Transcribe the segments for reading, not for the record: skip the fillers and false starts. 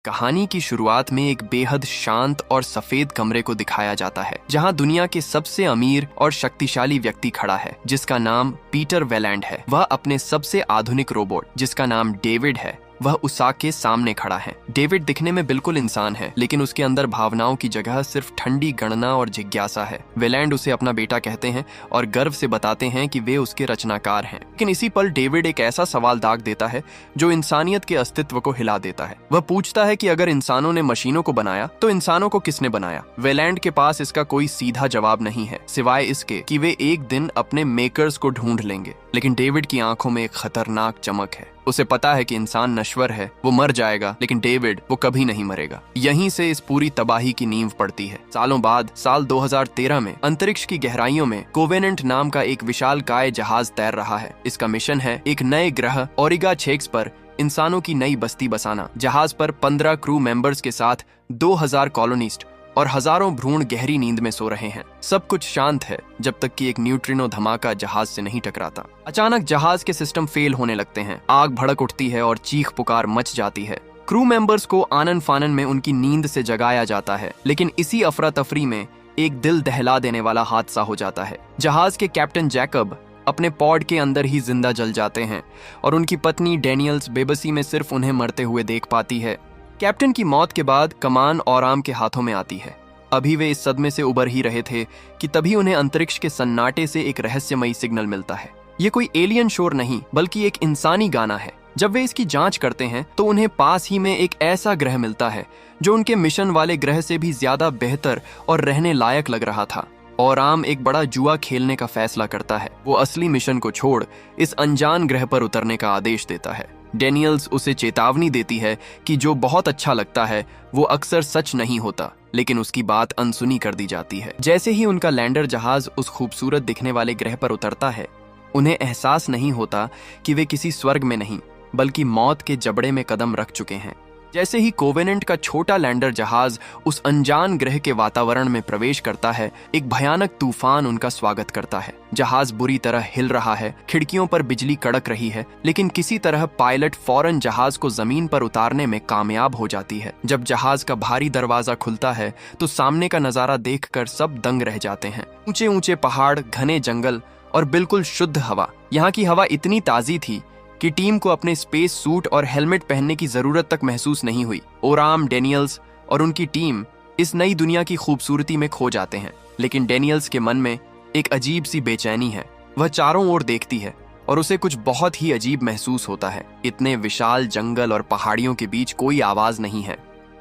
कहानी की शुरुआत में एक बेहद शांत और सफेद कमरे को दिखाया जाता है जहां दुनिया के सबसे अमीर और शक्तिशाली व्यक्ति खड़ा है जिसका नाम पीटर वेलैंड है। वह अपने सबसे आधुनिक रोबोट जिसका नाम डेविड है वह उसा के सामने खड़ा है। डेविड दिखने में बिल्कुल इंसान है लेकिन उसके अंदर भावनाओं की जगह सिर्फ ठंडी गणना और जिज्ञासा है। वेलैंड उसे अपना बेटा कहते हैं और गर्व से बताते हैं कि वे उसके रचनाकार हैं। लेकिन इसी पल डेविड एक ऐसा सवाल दाग देता है जो इंसानियत के अस्तित्व को हिला देता है। वह पूछता है कि अगर इंसानों ने मशीनों को बनाया तो इंसानों को किसने बनाया। वेलैंड के पास इसका कोई सीधा जवाब नहीं है सिवाय इसके कि वे एक दिन अपने मेकर्स को ढूंढ लेंगे। लेकिन डेविड की आंखों में एक खतरनाक चमक है। उसे पता है कि इंसान नश्वर है, वो मर जाएगा, लेकिन डेविड वो कभी नहीं मरेगा। यहीं से इस पूरी तबाही की नींव पड़ती है। सालों बाद साल 2013 में अंतरिक्ष की गहराइयों में कोवेनेंट नाम का एक विशालकाय जहाज तैर रहा है। इसका मिशन है एक नए ग्रह ओरिगा छेक्स पर इंसानों की नई बस्ती बसाना। जहाज पर 15 क्रू मेंबर्स के साथ 2000 कॉलोनिस्ट और हजारों भ्रूण गहरी नींद में सो रहे हैं। सब कुछ शांत है जब तक कि एक न्यूट्रिनो धमाका जहाज से नहीं टकराता। अचानक जहाज के सिस्टम फेल होने लगते हैं, आग भड़क उठती है और चीख पुकार मच जाती है। क्रू मेंबर्स को आनन फानन में उनकी नींद से जगाया जाता है, लेकिन इसी अफरा तफरी में एक दिल दहला देने वाला हादसा हो जाता है। जहाज के कैप्टन जैकब अपने पॉड के अंदर ही जिंदा जल जाते हैं और उनकी पत्नी डेनियल्स बेबसी में सिर्फ उन्हें मरते हुए देख पाती है। कैप्टन की मौत के बाद कमान औराम के हाथों में आती है। अभी वे इस सदमे से उबर ही रहे थे कि तभी उन्हें अंतरिक्ष के सन्नाटे से एक रहस्यमयी सिग्नल मिलता है। ये कोई एलियन शोर नहीं बल्कि एक इंसानी गाना है। जब वे इसकी जांच करते हैं तो उन्हें पास ही में एक ऐसा ग्रह मिलता है जो उनके मिशन वाले ग्रह से भी ज्यादा बेहतर और रहने लायक लग रहा था। औराम एक बड़ा जुआ खेलने का फैसला करता है। वो असली मिशन को छोड़ इस अनजान ग्रह पर उतरने का आदेश देता है। डेनियल्स उसे चेतावनी देती है कि जो बहुत अच्छा लगता है वो अक्सर सच नहीं होता, लेकिन उसकी बात अनसुनी कर दी जाती है। जैसे ही उनका लैंडर जहाज उस खूबसूरत दिखने वाले ग्रह पर उतरता है उन्हें एहसास नहीं होता कि वे किसी स्वर्ग में नहीं बल्कि मौत के जबड़े में कदम रख चुके हैं। जैसे ही कोवेनेंट का छोटा लैंडर जहाज उस अनजान ग्रह के वातावरण में प्रवेश करता है, एक भयानक तूफान उनका स्वागत करता है। जहाज बुरी तरह हिल रहा है, खिड़कियों पर बिजली कड़क रही है, लेकिन किसी तरह पायलट फौरन जहाज को जमीन पर उतारने में कामयाब हो जाती है। जब जहाज का भारी दरवाजा खुलता है तो सामने का नजारा देखकर सब दंग रह जाते हैं। ऊंचे ऊंचे पहाड़, घने जंगल और बिल्कुल शुद्ध हवा। यहाँ की हवा इतनी ताजी थी कि टीम को अपने स्पेस सूट और हेलमेट पहनने की जरूरत तक महसूस नहीं हुई। ओराम, डेनियल्स और उनकी टीम इस नई दुनिया की खूबसूरती में खो जाते हैं, लेकिन डेनियल्स के मन में एक अजीब सी बेचैनी है। वह चारों ओर देखती है और उसे कुछ बहुत ही अजीब महसूस होता है। इतने विशाल जंगल और पहाड़ियों के बीच कोई आवाज नहीं है,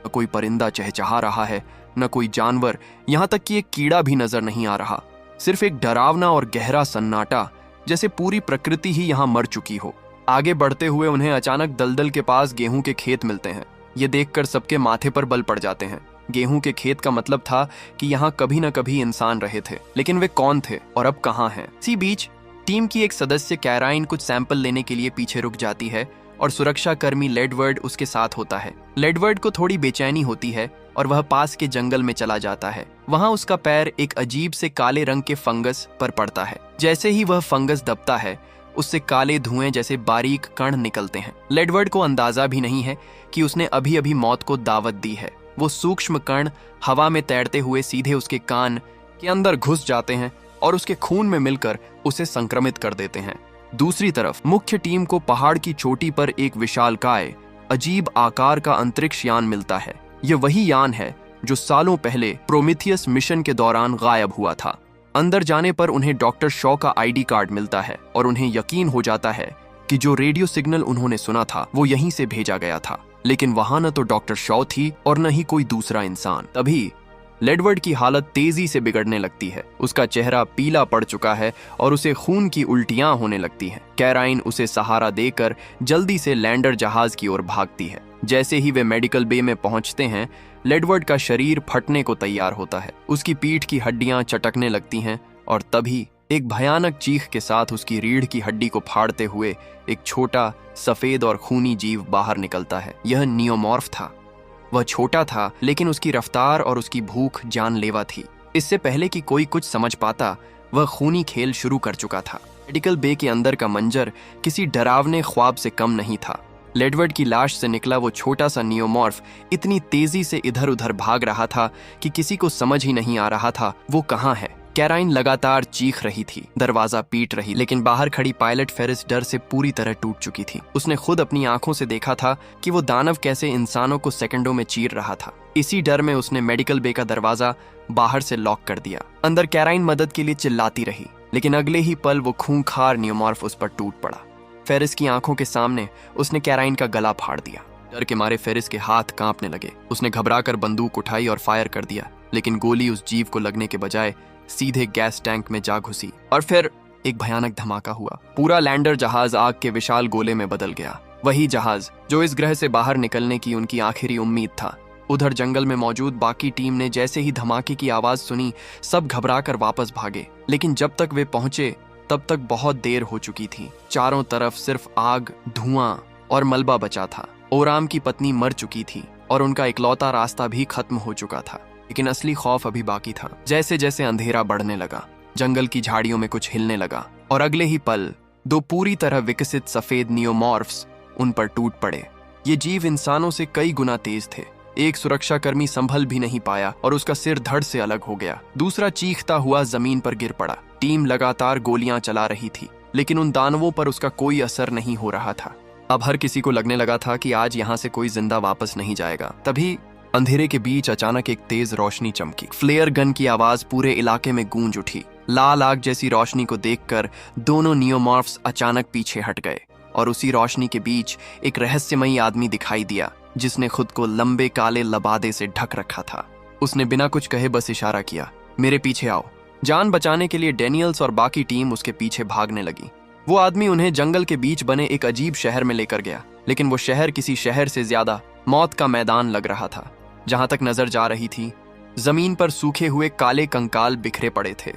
न कोई परिंदा चहचहा रहा है, न कोई जानवर, यहाँ तक कि एक कीड़ा भी नजर नहीं आ रहा। सिर्फ एक डरावना और गहरा सन्नाटा, जैसे पूरी प्रकृति ही यहाँ मर चुकी हो। आगे बढ़ते हुए उन्हें अचानक दलदल के पास गेहूं के खेत मिलते हैं। ये देखकर सबके माथे पर बल पड़ जाते हैं। गेहूं के खेत का मतलब था कि यहाँ कभी न कभी इंसान रहे थे, लेकिन वे कौन थे और अब कहाँ हैं? इसी बीच टीम की एक सदस्य कैराइन कुछ सैंपल लेने के लिए पीछे रुक जाती है और सुरक्षा कर्मी लेडवर्ड उसके साथ होता है। लेडवर्ड को थोड़ी बेचैनी होती है और वह पास के जंगल में चला जाता है। वहाँ उसका पैर एक अजीब से काले रंग के फंगस पर पड़ता है। जैसे ही वह फंगस दबता है उससे काले धुएं जैसे बारीक कण निकलते हैं। लेडवर्ड को अंदाजा भी नहीं है कि उसने अभी अभी मौत को दावत दी है। वो सूक्ष्म कण हवा में तैरते हुए सीधे उसके कान के अंदर घुस जाते हैं और उसके खून में मिलकर उसे संक्रमित कर देते हैं। दूसरी तरफ मुख्य टीम को पहाड़ की चोटी पर एक विशालकाय अजीब आकार का अंतरिक्ष यान मिलता है। यह वही यान है जो सालों पहले प्रोमीथियस मिशन के दौरान गायब हुआ था। अंदर जाने पर उन्हें डॉक्टर शॉ का आईडी कार्ड मिलता है और उन्हें यकीन हो जाता है कि जो रेडियो सिग्नल उन्होंने सुना था वो यहीं से भेजा गया था। लेकिन वहां न तो डॉक्टर शॉ थी और न ही कोई दूसरा इंसान। तभी लेडवर्ड की हालत तेजी से बिगड़ने लगती है। उसका चेहरा पीला पड़ चुका है और उसे खून की उल्टियां होने लगती हैं। कैराइन उसे सहारा देकर जल्दी से लैंडर जहाज की ओर भागती है। जैसे ही वे मेडिकल बे में पहुंचते हैं लेडवर्ड का शरीर फटने को तैयार होता है। उसकी पीठ की हड्डियां चटकने लगती हैं और तभी एक भयानक चीख के साथ उसकी रीढ़ की हड्डी को फाड़ते हुए एक छोटा सफेद और खूनी जीव बाहर निकलता है। यह नियोमॉर्फ था। वह छोटा था लेकिन उसकी रफ्तार और उसकी भूख जानलेवा थी। इससे पहले कि कोई कुछ समझ पाता वह खूनी खेल शुरू कर चुका था। मेडिकल बे के अंदर का मंजर किसी डरावने ख्वाब से कम नहीं था। लेडवर्ड की लाश से निकला वो छोटा सा नियोमॉर्फ इतनी तेजी से इधर उधर भाग रहा था कि किसी को समझ ही नहीं आ रहा था वो कहाँ है। कैराइन लगातार चीख रही थी, दरवाजा पीट रही, लेकिन बाहर खड़ी पायलट फेरिस डर से पूरी तरह टूट चुकी थी। उसने खुद अपनी आंखों से देखा था कि वो दानव कैसे इंसानों को सेकंडों में चीर रहा था। इसी डर में उसने मेडिकल बे का दरवाजा बाहर से लॉक कर दिया। अंदर कैराइन मदद के लिए चिल्लाती रही, लेकिन अगले ही पल वो खूंखार नियोमॉर्फ उस पर टूट पड़ा। फेरिस की आंखों के सामने उसने कैराइन का गला फाड़ दिया। डर के मारे फेरिस के हाथ कांपने लगे। उसने घबराकर बंदूक उठाई और फायर कर दिया, लेकिन गोली उस जीव को लगने के बजाय सीधे गैस टैंक में जा घुसी और फिर एक भयानक धमाका हुआ। पूरा लैंडर जहाज आग के विशाल गोले में बदल गया। वही जहाज जो इस ग्रह से बाहर निकलने की उनकी आखिरी उम्मीद था। उधर जंगल में मौजूद बाकी टीम ने जैसे ही धमाके की आवाज सुनी, सब घबराकर वापस भागे, लेकिन जब तक वे पहुंचे तब तक बहुत देर हो चुकी थी। चारों तरफ सिर्फ आग, धुआं और मलबा बचा था। ओराम की पत्नी मर चुकी थी और उनका इकलौता रास्ता भी खत्म हो चुका था, लेकिन असली खौफ अभी बाकी था। जैसे जैसे अंधेरा बढ़ने लगा, जंगल की झाड़ियों में कुछ हिलने लगा और अगले ही पल दो पूरी तरह विकसित सफेद नियोमॉर्फ्स उन पर टूट पड़े। ये जीव इंसानों से कई गुना तेज थे। एक सुरक्षाकर्मी संभल भी नहीं पाया और उसका सिर धड़ से अलग हो गया। दूसरा चीखता हुआ जमीन पर गिर पड़ा। टीम लगातार गोलियां चला रही थी, लेकिन उन दानवों पर उसका कोई असर नहीं हो रहा था। अब हर किसी को लगने लगा था कि आज यहाँ से कोई जिंदा वापस नहीं जाएगा। तभी अंधेरे के बीच अचानक एक तेज रोशनी चमकी। फ्लेयर गन की आवाज पूरे इलाके में गूंज उठी। लाल आग जैसी रोशनी को देखकर दोनों नियोमॉर्फ्स अचानक पीछे हट गए और उसी रोशनी के बीच एक रहस्यमयी आदमी दिखाई दिया, जिसने खुद को लंबे काले लबादे से ढक रखा था। उसने बिना कुछ कहे बस इशारा किया, मेरे पीछे आओ। जान बचाने के लिए डेनियल्स और बाकी टीम उसके पीछे भागने लगी। वो आदमी उन्हें जंगल के बीच बने एक अजीब शहर में लेकर गया, लेकिन वो शहर किसी शहर से ज्यादा मौत का मैदान लग रहा था। जहां तक नजर जा रही थी, जमीन पर सूखे हुए काले कंकाल बिखरे पड़े थे।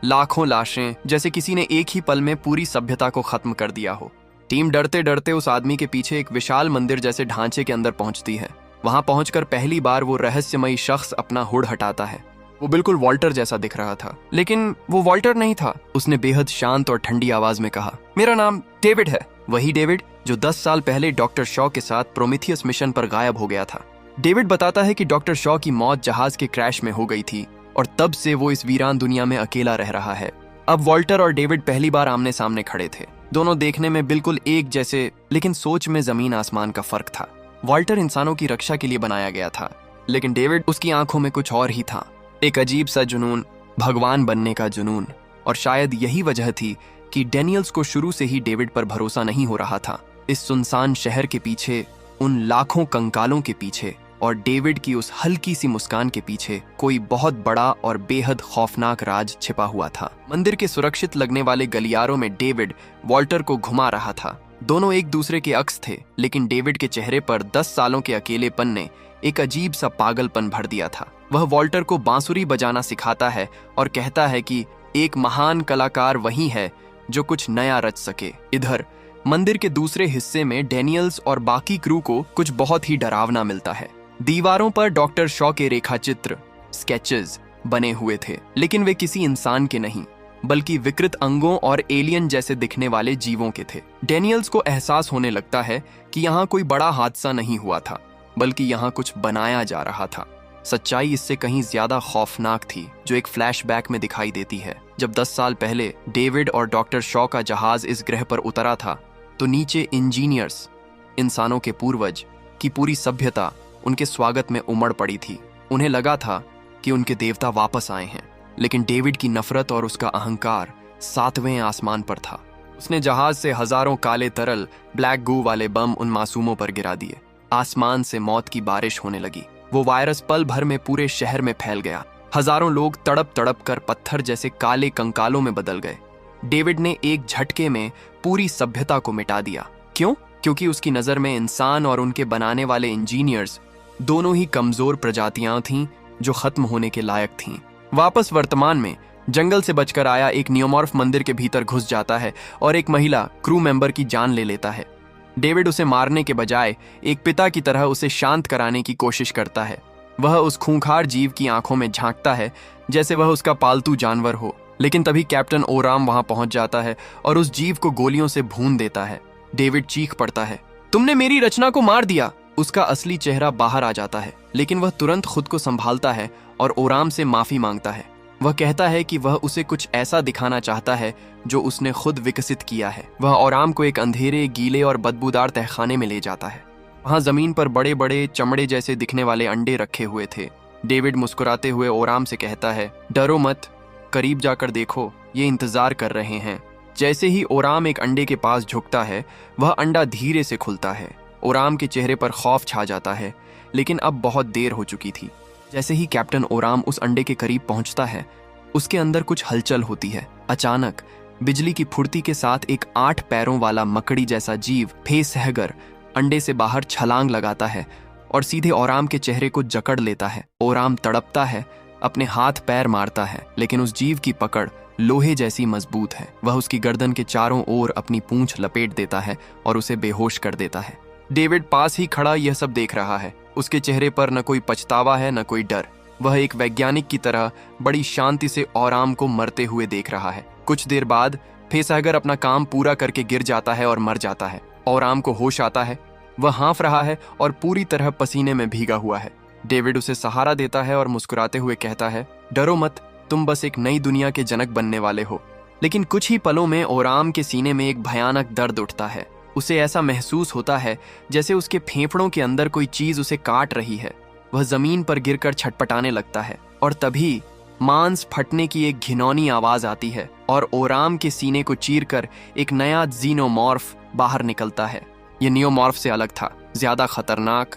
लाखों लाशें, जैसे किसी ने एक ही पल में पूरी सभ्यता को खत्म कर दिया हो। टीम डरते डरते उस आदमी के पीछे एक विशाल मंदिर जैसे ढांचे के अंदर पहुंचती है। वहां पहुंचकर पहली बार वो रहस्यमयी शख्स अपना हुड हटाता है। वो बिल्कुल वॉल्टर जैसा दिख रहा था, लेकिन वो वॉल्टर नहीं था। उसने बेहद शांत और ठंडी आवाज में कहा, मेरा नाम डेविड है। वही डेविड जो 10 साल पहले डॉक्टर शॉ के साथ प्रोमीथियस मिशन पर गायब हो गया था। डेविड बताता है कि डॉक्टर शॉ की मौत जहाज के क्रैश में हो गई थी और तब से वो इस वीरान दुनिया में अकेला रह रहा है। अब वॉल्टर और डेविड पहली बार आमने सामने खड़े थे। दोनों देखने में बिल्कुल एक जैसे, लेकिन सोच में जमीन आसमान का फर्क था। वॉल्टर इंसानों की रक्षा के लिए बनाया गया था, लेकिन डेविड, उसकी आंखों में कुछ और ही था। एक अजीब सा जुनून, भगवान बनने का जुनून। और शायद यही वजह थी कि डेनियल्स को शुरू से ही डेविड पर भरोसा नहीं हो रहा था। इस सुनसान शहर के पीछे, उन लाखों कंकालों के पीछे और डेविड की उस हल्की सी मुस्कान के पीछे कोई बहुत बड़ा और बेहद खौफनाक राज छिपा हुआ था। मंदिर के सुरक्षित लगने वाले गलियारों में डेविड वॉल्टर को घुमा रहा था। दोनों एक दूसरे के अक्स थे, लेकिन डेविड के चेहरे पर 10 सालों के अकेलेपन ने एक अजीब सा पागलपन भर दिया था। वह वॉल्टर को बांसुरी बजाना सिखाता है और कहता है कि एक महान कलाकार वही है जो कुछ नया रच सके। इधर मंदिर के दूसरे हिस्से में डेनियल्स और बाकी क्रू को कुछ बहुत ही डरावना मिलता है। दीवारों पर डॉक्टर शॉ के रेखाचित्र, स्केचेस बने हुए थे, लेकिन वे किसी इंसान के नहीं, बल्कि विकृत अंगों और एलियन जैसे दिखने वाले जीवों के थे। डेनियल्स को एहसास होने लगता है कि यहाँ कोई बड़ा हादसा नहीं हुआ था, बल्कि यहाँ कुछ बनाया जा रहा था। सच्चाई इससे कहीं ज्यादा खौफनाक थी, जो एक फ्लैशबैक में दिखाई देती है। जब 10 साल पहले डेविड और डॉक्टर शॉ का जहाज इस ग्रह पर उतरा था, तो नीचे इंजीनियर्स, इंसानों के पूर्वज की पूरी सभ्यता उनके स्वागत में उमड़ पड़ी थी। उन्हें लगा था कि उनके देवता वापस आए हैं, लेकिन डेविड की नफरत और उसका अहंकार 7वें आसमान पर था। उसने जहाज से हजारों काले तरल ब्लैक गू वाले बम उन मासूमों पर गिरा दिए। आसमान से मौत की बारिश होने लगी। वो वायरस पल भर में पूरे शहर में फैल गया। हजारों लोग तड़प तड़प कर पत्थर जैसे काले कंकालों में बदल गए। डेविड ने एक झटके में पूरी सभ्यता को मिटा दिया। क्यों? क्योंकि उसकी नजर में इंसान और उनके बनाने वाले इंजीनियर्स दोनों ही कमजोर प्रजातियां थीं जो खत्म होने के लायक थीं। वापस वर्तमान में जंगल से बचकर आया एक नियोमॉर्फ मंदिर के भीतर घुस जाता है और एक महिला क्रू मेंबर की जान ले लेता है। डेविड उसे मारने के बजाय एक पिता की तरह उसे शांत कराने की कोशिश करता है। वह उस खूंखार जीव की आंखों में झांकता है जैसे वह उसका पालतू जानवर हो, लेकिन तभी कैप्टन ओराम वहां पहुंच जाता है और उस जीव को गोलियों से भून देता है। डेविड चीख पड़ता है, तुमने मेरी रचना को मार दिया। उसका असली चेहरा बाहर आ जाता है, लेकिन वह तुरंत खुद को संभालता है और ओराम से माफी मांगता है। वह कहता है कि वह उसे कुछ ऐसा दिखाना चाहता है जो उसने खुद विकसित किया है। वह ओराम को एक अंधेरे, गीले और बदबूदार तहखाने में ले जाता है। वहां जमीन पर बड़े बड़े चमड़े जैसे दिखने वाले अंडे रखे हुए थे। डेविड मुस्कुराते हुए ओराम से कहता है, डरो मत, करीब जाकर देखो, ये इंतजार कर रहे हैं। जैसे ही ओराम एक अंडे के पास झुकता है, वह अंडा धीरे से खुलता है। ओराम के चेहरे पर खौफ छा जाता है, लेकिन अब बहुत देर हो चुकी थी। जैसे ही कैप्टन ओराम उस अंडे के करीब पहुंचता है, उसके अंदर कुछ हलचल होती है। अचानक बिजली की फुर्ती के साथ एक 8 पैरों वाला मकड़ी जैसा जीव फेसहगर अंडे से बाहर छलांग लगाता है और सीधे ओराम के चेहरे को जकड़ लेता है। ओराम तड़पता है, अपने हाथ पैर मारता है, लेकिन उस जीव की पकड़ लोहे जैसी मजबूत है। वह उसकी गर्दन के चारों ओर अपनी पूंछ लपेट देता है और उसे बेहोश कर देता है। डेविड पास ही खड़ा यह सब देख रहा है। उसके चेहरे पर न कोई पछतावा है, न कोई डर। वह एक वैज्ञानिक की तरह बड़ी शांति से ओराम को मरते हुए देख रहा है। कुछ देर बाद फेसहगर अपना काम पूरा करके गिर जाता है और मर जाता है। ओराम को होश आता है। वह हाँफ रहा है और पूरी तरह पसीने में भीगा हुआ है। डेविड उसे सहारा देता है और मुस्कुराते हुए कहता है, डरो मत, तुम बस एक नई दुनिया के जनक बनने वाले हो। लेकिन कुछ ही पलों में ओराम के सीने में एक भयानक दर्द उठता है। उसे ऐसा महसूस होता है जैसे उसके फेफड़ों के अंदर कोई चीज उसे काट रही है। वह जमीन पर गिरकर छटपटाने लगता है और तभी मांस फटने की एक घिनौनी आवाज आती है और ओराम के सीने को चीरकर एक नया जीनोमॉर्फ बाहर निकलता है। यह नियोमॉर्फ से अलग था, ज्यादा खतरनाक,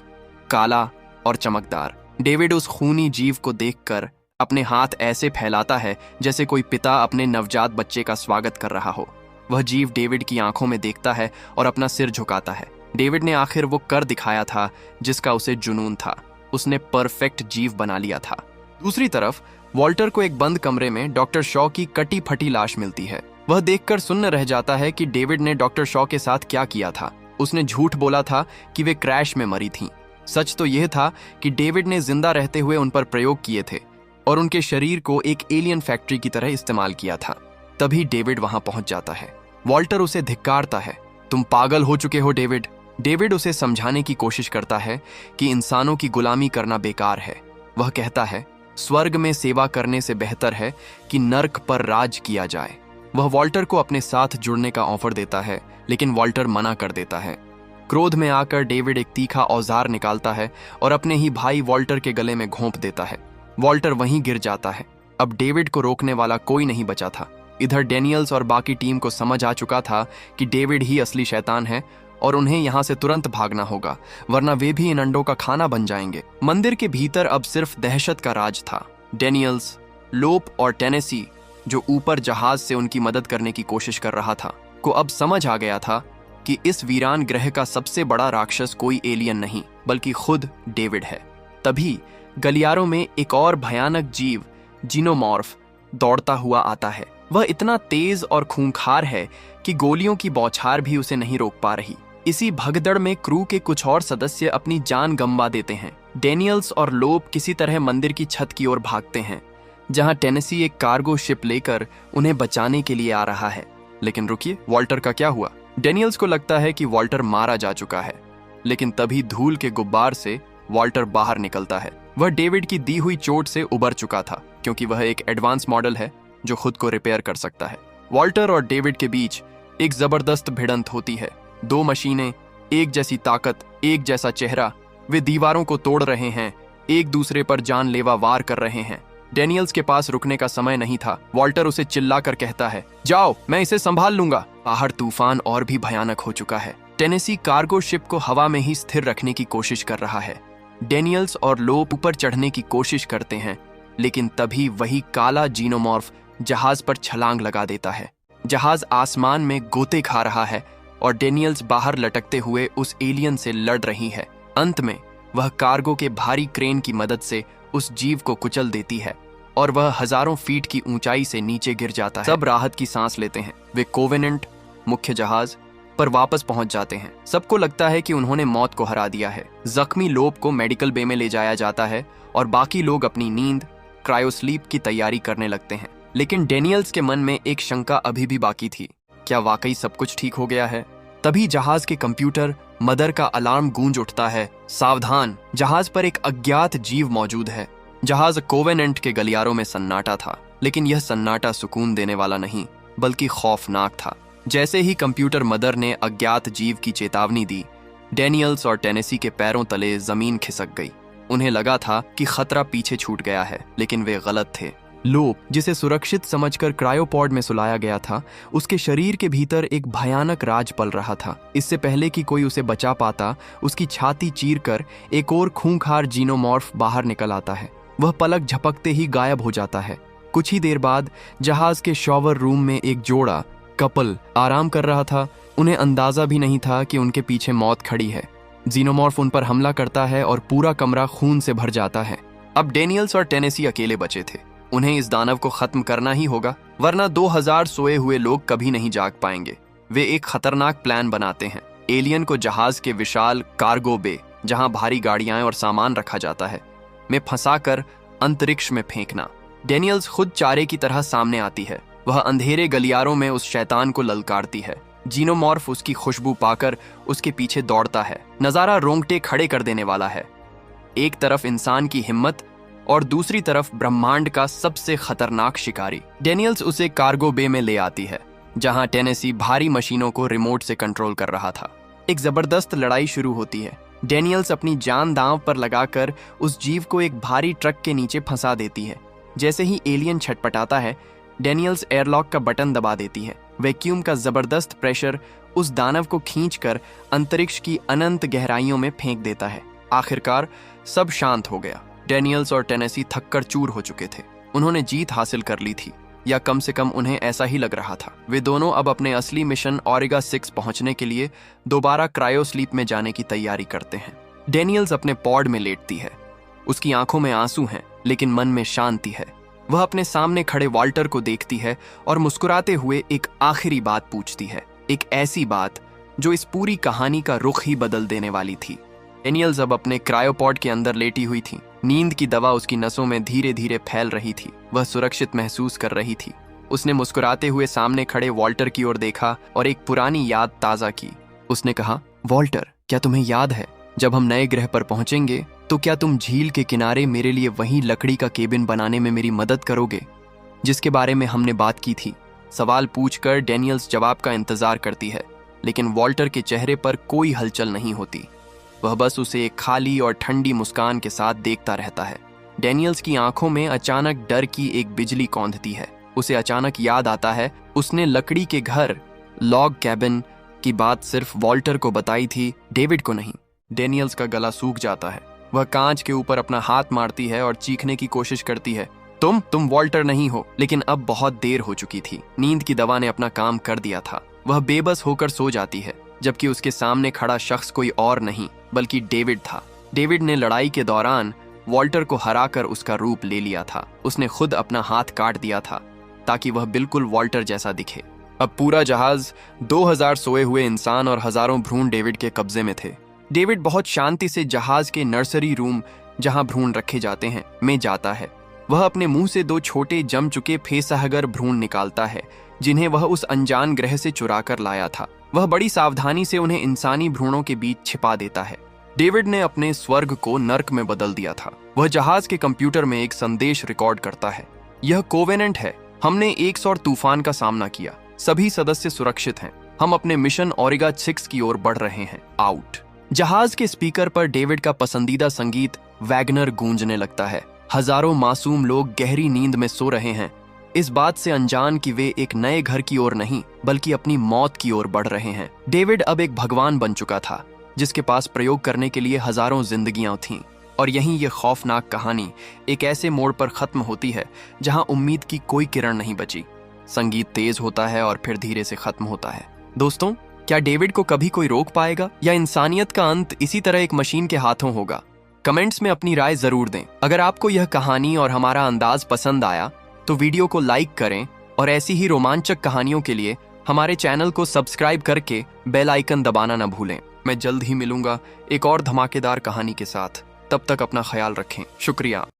काला और चमकदार। डेविड उस खूनी जीव को देखकर अपने हाथ ऐसे फैलाता है जैसे कोई पिता अपने नवजात बच्चे का स्वागत कर रहा हो। वह जीव डेविड की आंखों में देखता है और अपना सिर झुकाता है। डेविड ने आखिर वो कर दिखाया था जिसका उसे जुनून था। उसने परफेक्ट जीव बना लिया था। दूसरी तरफ वॉल्टर को एक बंद कमरे में डॉक्टर शॉ की कटी फटी लाश मिलती है। वह देखकर सुन्न रह जाता है कि डेविड ने डॉक्टर शॉ के साथ क्या किया था। उसने झूठ बोला था कि वे क्रैश में मरी थीं। सच तो यह था कि डेविड ने जिंदा रहते हुए उन पर प्रयोग किए थे और उनके शरीर को एक एलियन फैक्ट्री की तरह इस्तेमाल किया था। तभी डेविड वहां पहुंच जाता है। वॉल्टर उसे धिक्कारता है, तुम पागल हो चुके हो डेविड। डेविड उसे समझाने की कोशिश करता है कि इंसानों की गुलामी करना बेकार है। वह कहता है, स्वर्ग में सेवा करने से बेहतर है कि नर्क पर राज किया जाए। वह वॉल्टर को अपने साथ जुड़ने का ऑफर देता है, लेकिन वॉल्टर मना कर देता है। क्रोध में आकर डेविड एक तीखा औजार निकालता है और अपने ही भाई वॉल्टर के गले में घोंप देता है। वॉल्टर वहीं गिर जाता है। अब डेविड को रोकने वाला कोई नहीं बचा था। इधर डेनियल्स और बाकी टीम को समझ आ चुका था कि डेविड ही असली शैतान है और उन्हें यहां से तुरंत भागना होगा, वरना वे भी इन अंडों का खाना बन जाएंगे। मंदिर के भीतर अब सिर्फ दहशत का राज था। डेनियल्स, लोप और टेनेसी, जो ऊपर जहाज से उनकी मदद करने की कोशिश कर रहा था, को अब समझ आ गया था कि इस वीरान ग्रह का सबसे बड़ा राक्षस कोई एलियन नहीं बल्कि खुद डेविड है। तभी गलियारों में एक और भयानक जीव जीनोमॉर्फ दौड़ता हुआ आता है। वह इतना तेज और खूंखार है कि गोलियों की बौछार भी उसे नहीं रोक पा रही। इसी भगदड़ में क्रू के कुछ और सदस्य अपनी जान गंवा देते हैं। डेनियल्स और लोप किसी तरह मंदिर की छत की ओर भागते हैं, जहां टेनेसी एक कार्गो शिप लेकर उन्हें बचाने के लिए आ रहा है। लेकिन रुकिए, वॉल्टर का क्या हुआ? डेनियल्स को लगता है कि वॉल्टर मारा जा चुका है, लेकिन तभी धूल के गुब्बार से वॉल्टर बाहर निकलता है। वह डेविड की दी हुई चोट से उबर चुका था, क्योंकि वह एक एडवांस मॉडल है जो खुद को रिपेयर कर सकता है। वॉल्टर और डेविड के बीच एक जबरदस्त भिड़ंत होती है। दो मशीनें, एक जैसी ताकत, एक जैसा चेहरा, वे दीवारों को तोड़ रहे हैं, एक दूसरे पर जानलेवा वार कर रहे हैं। डेनियल्स के पास रुकने का समय नहीं था। वॉल्टर उसे चिल्लाकर कहता है, जाओ, मैं इसे संभाल लूंगा। बाहर तूफान और भी भयानक हो चुका है। टेनेसी कार्गो शिप को हवा में ही स्थिर रखने की कोशिश कर रहा है। डेनियल्स और लोप ऊपर चढ़ने की कोशिश करते हैं, लेकिन तभी वही काला जीनोमॉर्फ जहाज पर छलांग लगा देता है। जहाज आसमान में गोते खा रहा है और डेनियल्स बाहर लटकते हुए उस एलियन से लड़ रही है। अंत में वह कार्गो के भारी क्रेन की मदद से उस जीव को कुचल देती है और वह हजारों फीट की ऊंचाई से नीचे गिर जाता है। सब राहत की सांस लेते हैं। वे कोवेनेंट मुख्य जहाज पर वापस पहुंच जाते हैं। सबको लगता है कि उन्होंने मौत को हरा दिया है। जख्मी लोप को मेडिकल बे में ले जाया जाता है और बाकी लोग अपनी नींद, क्रायोस्लीप की तैयारी करने लगते हैं। लेकिन डेनियल्स के मन में एक शंका अभी भी बाकी थी। क्या वाकई सब कुछ ठीक हो गया है? तभी जहाज के कंप्यूटर मदर का अलार्म गूंज उठता है, सावधान, जहाज पर एक अज्ञात जीव मौजूद है। जहाज कोवेनेंट के गलियारों में सन्नाटा था, लेकिन यह सन्नाटा सुकून देने वाला नहीं बल्कि खौफनाक था। जैसे ही कंप्यूटर मदर ने अज्ञात जीव की चेतावनी दी, डैनियल्स और टेनेसी के पैरों तले जमीन खिसक गई। उन्हें लगा था कि खतरा पीछे छूट गया है, लेकिन वे गलत थे। लोप, जिसे सुरक्षित समझकर क्रायोपॉड में सुलाया गया था, उसके शरीर के भीतर एक भयानक राज पल रहा था। इससे पहले कि कोई उसे बचा पाता, उसकी छाती चीरकर एक और खूंखार जीनोमॉर्फ बाहर निकल आता है। वह पलक झपकते ही गायब हो जाता है। कुछ ही देर बाद जहाज के शॉवर रूम में एक जोड़ा कपल आराम कर रहा था। उन्हें अंदाजा भी नहीं था कि उनके पीछे मौत खड़ी है। जीनोमॉर्फ उन पर हमला करता है और पूरा कमरा खून से भर जाता है। अब डैनियल्स और टेनेसी अकेले बचे थे। उन्हें इस दानव को खत्म करना ही होगा, वरना 2000 सोए हुए लोग कभी नहीं जाग पाएंगे। वे एक खतरनाक प्लान बनाते हैं, एलियन को जहाज के विशाल कार्गो बे, जहां भारी गाड़ियां और सामान रखा जाता है, में फंसाकर अंतरिक्ष में फेंकना। डैनियल्स खुद चारे की तरह सामने आती है। वह अंधेरे गलियारों में उस शैतान को ललकारती है। जीनोमॉर्फ उसकी खुशबू पाकर उसके पीछे दौड़ता है। नजारा रोंगटे खड़े कर देने वाला है। एक तरफ इंसान की हिम्मत और दूसरी तरफ ब्रह्मांड का सबसे खतरनाक शिकारी। डैनियल्स उसे कार्गो बे में ले आती है, जहां टेनेसी भारी मशीनों को रिमोट से कंट्रोल कर रहा था। एक जबरदस्त लड़ाई शुरू होती है। डैनियल्स अपनी जान दांव पर लगाकर उस जीव को एक भारी ट्रक के नीचे फंसा देती है। जैसे ही एलियन छटपटाता है, डैनियल्स एयरलॉक का बटन दबा देती है। वैक्यूम का जबरदस्त प्रेशर उस दानव को खींचकर अंतरिक्ष की अनंत गहराइयों में फेंक देता है। आखिरकार सब शांत हो गया। डैनियल्स और टेनेसी थककर चूर हो चुके थे। उन्होंने जीत हासिल कर ली थी, या कम से कम उन्हें ऐसा ही लग रहा था। वे दोनों अब अपने असली मिशन ओमेगा 6 पहुंचने के लिए दोबारा क्रायो स्लीप में जाने की तैयारी करते हैं। डैनियल्स अपने पॉड में लेटती है। उसकी आंखों में आंसू हैं, लेकिन मन में शांति है। वह अपने सामने खड़े वाल्टर को देखती है और मुस्कुराते हुए एक आखिरी बात पूछती है, एक ऐसी बात जो इस पूरी कहानी का रुख ही बदल देने वाली थी। डैनियल्स अब अपने क्रायोपॉड के अंदर लेटी हुई थी। नींद की दवा उसकी नसों में धीरे धीरे फैल रही थी। वह सुरक्षित महसूस कर रही थी। उसने मुस्कुराते हुए सामने खड़े वॉल्टर की ओर देखा और एक पुरानी याद ताज़ा की। उसने कहा, वॉल्टर, क्या तुम्हें याद है जब हम नए ग्रह पर पहुंचेंगे तो क्या तुम झील के किनारे मेरे लिए वहीं लकड़ी का केबिन बनाने में मेरी मदद करोगे, जिसके बारे में हमने बात की थी? सवाल पूछकर डैनियल्स जवाब का इंतजार करती है, लेकिन वॉल्टर के चेहरे पर कोई हलचल नहीं होती। वह बस उसे एक खाली और ठंडी मुस्कान के साथ देखता रहता है। डैनियल्स की आंखों में अचानक डर की एक बिजली कौंधती है। उसे अचानक याद आता है, उसने लकड़ी के घर, लॉग कैबिन की बात सिर्फ वॉल्टर को बताई थी, डेविड को नहीं। डैनियल्स का गला सूख जाता है। वह कांच के ऊपर अपना हाथ मारती है और चीखने की कोशिश करती है, तुम वॉल्टर नहीं हो। लेकिन अब बहुत देर हो चुकी थी। नींद की दवा ने अपना काम कर दिया था। वह बेबस होकर सो जाती है, जबकि उसके सामने खड़ा शख्स कोई और नहीं बल्कि डेविड था। डेविड ने लड़ाई के दौरान वॉल्टर को हराकर उसका रूप ले लिया था। उसने खुद अपना हाथ काट दिया था ताकि वह बिल्कुल वॉल्टर जैसा दिखे। अब पूरा जहाज 2000 सोए हुए इंसान और हजारों भ्रूण डेविड के कब्जे में थे। डेविड बहुत शांति से जहाज के नर्सरी रूम, जहां भ्रूण रखे जाते हैं, में जाता है। वह अपने मुंह से 2 छोटे जम चुके फेसहगर भ्रूण निकालता है, जिन्हें वह उस अनजान ग्रह से चुरा कर लाया था। वह बड़ी सावधानी से उन्हें इंसानी भ्रूणों के बीच छिपा देता है। डेविड ने अपने स्वर्ग को नर्क में बदल दिया था। वह जहाज के कंप्यूटर में एक संदेश रिकॉर्ड करता है, यह कोवेनेंट है। हमने एक सौर तूफान का सामना किया। सभी सदस्य सुरक्षित हैं। हम अपने मिशन ओमेगा 6 की ओर बढ़ रहे हैं। आउट। जहाज के स्पीकर पर डेविड का पसंदीदा संगीत वैगनर गूंजने लगता है। हजारों मासूम लोग गहरी नींद में सो रहे हैं, इस बात से अनजान कि वे एक नए घर की ओर नहीं बल्कि अपनी मौत की ओर बढ़ रहे हैं। डेविड अब एक भगवान बन चुका था, जिसके पास प्रयोग करने के लिए हजारों जिंदगियां थीं। और यहीं ये खौफनाक कहानी एक ऐसे मोड़ पर खत्म होती है जहां उम्मीद की कोई किरण नहीं बची। संगीत तेज होता है और फिर धीरे से खत्म होता है। दोस्तों, क्या डेविड को कभी कोई रोक पाएगा, या इंसानियत का अंत इसी तरह एक मशीन के हाथों होगा? कमेंट्स में अपनी राय जरूर दें। अगर आपको यह कहानी और हमारा अंदाज पसंद आया तो वीडियो को लाइक करें और ऐसी ही रोमांचक कहानियों के लिए हमारे चैनल को सब्सक्राइब करके बेल आइकन दबाना न भूलें। मैं जल्द ही मिलूंगा एक और धमाकेदार कहानी के साथ। तब तक अपना ख्याल रखें। शुक्रिया।